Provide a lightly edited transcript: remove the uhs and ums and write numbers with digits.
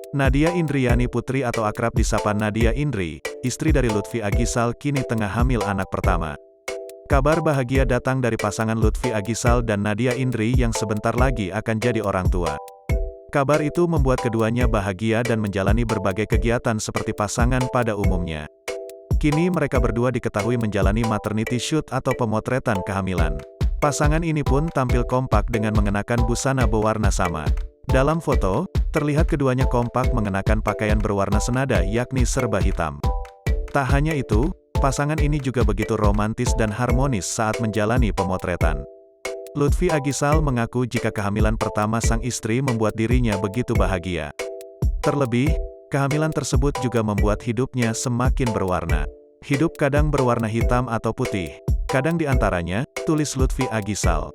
Nadia Indriani Putri atau akrab disapa Nadia Indri, istri dari Lutfi Agisal kini tengah hamil anak pertama. Kabar bahagia datang dari pasangan Lutfi Agisal dan Nadia Indri yang sebentar lagi akan jadi orang tua. Kabar itu membuat keduanya bahagia dan menjalani berbagai kegiatan seperti pasangan pada umumnya. Kini mereka berdua diketahui menjalani maternity shoot atau pemotretan kehamilan. Pasangan ini pun tampil kompak dengan mengenakan busana berwarna sama. Dalam foto, terlihat keduanya kompak mengenakan pakaian berwarna senada yakni serba hitam. Tak hanya itu, pasangan ini juga begitu romantis dan harmonis saat menjalani pemotretan. Lutfi Agisal mengaku jika kehamilan pertama sang istri membuat dirinya begitu bahagia. Terlebih, kehamilan tersebut juga membuat hidupnya semakin berwarna. Hidup kadang berwarna hitam atau putih, kadang diantaranya, tulis Lutfi Agisal.